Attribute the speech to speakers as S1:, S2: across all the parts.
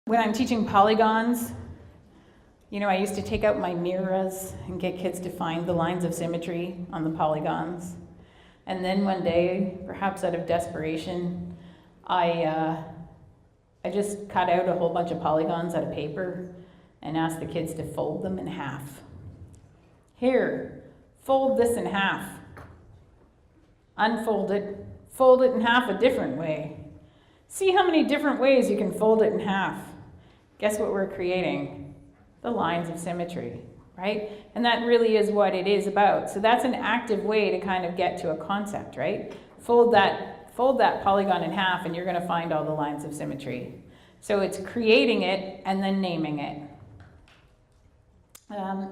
S1: When I'm teaching polygons, I used to take out my mirrors and get kids to find the lines of symmetry on the polygons. And then one day, perhaps out of desperation, I just cut out a whole bunch of polygons out of paper and asked the kids to fold them in half. Here, fold this in half. Unfold it, fold it in half a different way. See how many different ways you can fold it in half. Guess what we're creating? The lines of symmetry, right? And that really is what it is about. So that's an active way to kind of get to a concept, right? Fold that polygon in half and you're going to find all the lines of symmetry. So it's creating it and then naming it.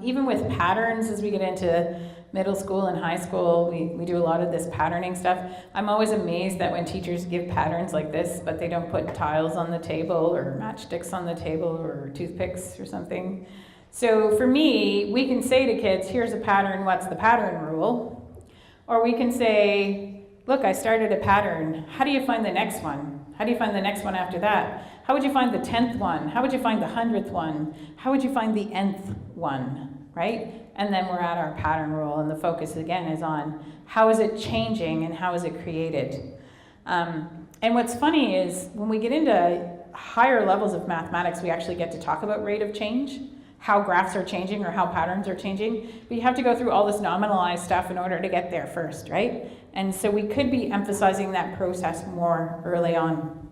S1: Even with patterns, as we get into middle school and high school, we do a lot of this patterning stuff. I'm always amazed that when teachers give patterns like this, but they don't put tiles on the table or matchsticks on the table or toothpicks or something. So for me, we can say to kids, here's a pattern, what's the pattern rule? Or we can say, look, I started a pattern. How do you find the next one? How do you find the next one after that? How would you find the 10th one? How would you find the 100th one? How would you find the nth one, right? And then we're at our pattern rule, and the focus again is on how is it changing and how is it created. And what's funny is when we get into higher levels of mathematics, we actually get to talk about rate of change, how graphs are changing or how patterns are changing. But you have to go through all this nominalized stuff in order to get there first, right? And so we could be emphasizing that process more early on.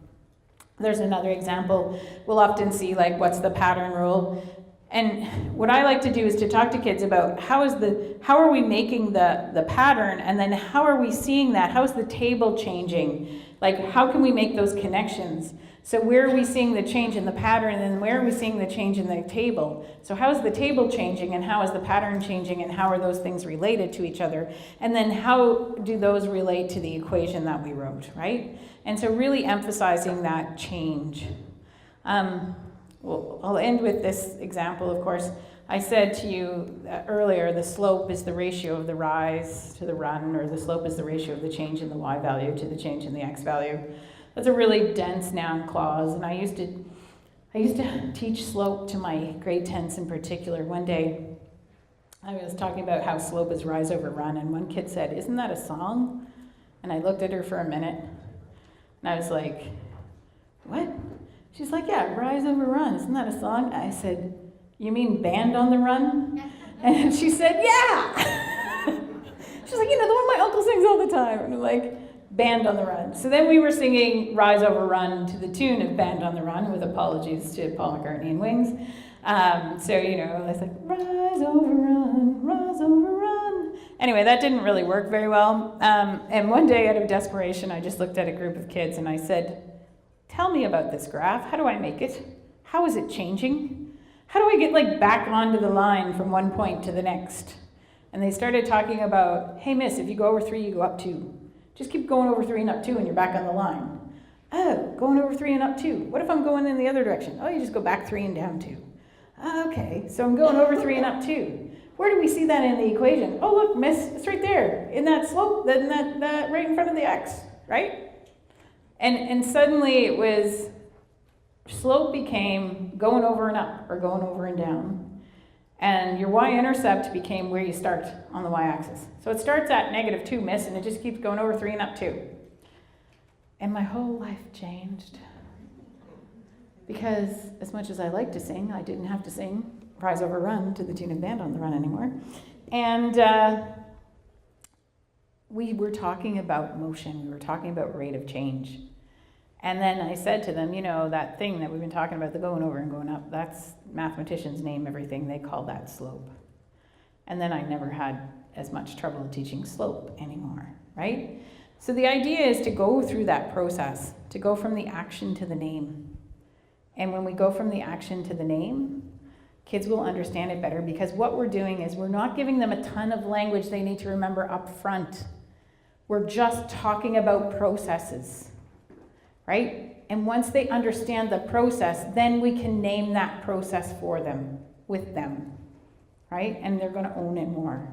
S1: There's another example. We'll often see what's the pattern rule? And what I like to do is to talk to kids about how are we making the pattern, and then how are we seeing that? How is the table changing? How can we make those connections? So where are we seeing the change in the pattern, and then where are we seeing the change in the table? So how is the table changing, and how is the pattern changing, and how are those things related to each other? And then how do those relate to the equation that we wrote, right? And so really emphasizing that change. Well, I'll end with this example, of course. I said to you earlier, the slope is the ratio of the rise to the run, or the slope is the ratio of the change in the y value to the change in the x value. That's a really dense noun clause, and I used to teach slope to my grade 10s in particular. One day, I was talking about how slope is rise over run, and one kid said, "Isn't that a song?" And I looked at her for a minute, and I was like, "What?" She's like, "Yeah, rise over run. Isn't that a song?" I said, "You mean Band on the Run?" And she said, "Yeah." She's like, "The one my uncle sings all the time." And I'm like, Band on the Run. So then we were singing Rise Over Run to the tune of Band on the Run, with apologies to Paul McCartney and Wings. So, I was like, rise over run, rise over run. Anyway, that didn't really work very well. And one day, out of desperation, I just looked at a group of kids and I said, tell me about this graph. How do I make it? How is it changing? How do I get back onto the line from one point to the next? And they started talking about, hey miss, if you go over 3, you go up 2. Just keep going over 3 and up 2 and you're back on the line. Oh, going over 3 and up 2. What if I'm going in the other direction? Oh, you just go back 3 and down 2. Okay, so I'm going over 3 and up 2. Where do we see that in the equation? Oh, look, miss, it's right there in that slope, in that right in front of the x, right? And suddenly it was, slope became going over and up or going over and down. And your y-intercept became where you start on the y-axis. So it starts at -2, miss, and it just keeps going over 3 and up 2. And my whole life changed. Because as much as I like to sing, I didn't have to sing Rise Over Run to the tune of Band on the Run anymore. And we were talking about motion. We were talking about rate of change. And then I said to them, that thing that we've been talking about, the going over and going up, that's mathematicians name everything. They call that slope. And then I never had as much trouble teaching slope anymore, right? So the idea is to go through that process, to go from the action to the name. And when we go from the action to the name, kids will understand it better, because what we're doing is we're not giving them a ton of language they need to remember up front. We're just talking about processes. Right? And once they understand the process, then we can name that process for them, with them, right? And they're going to own it more.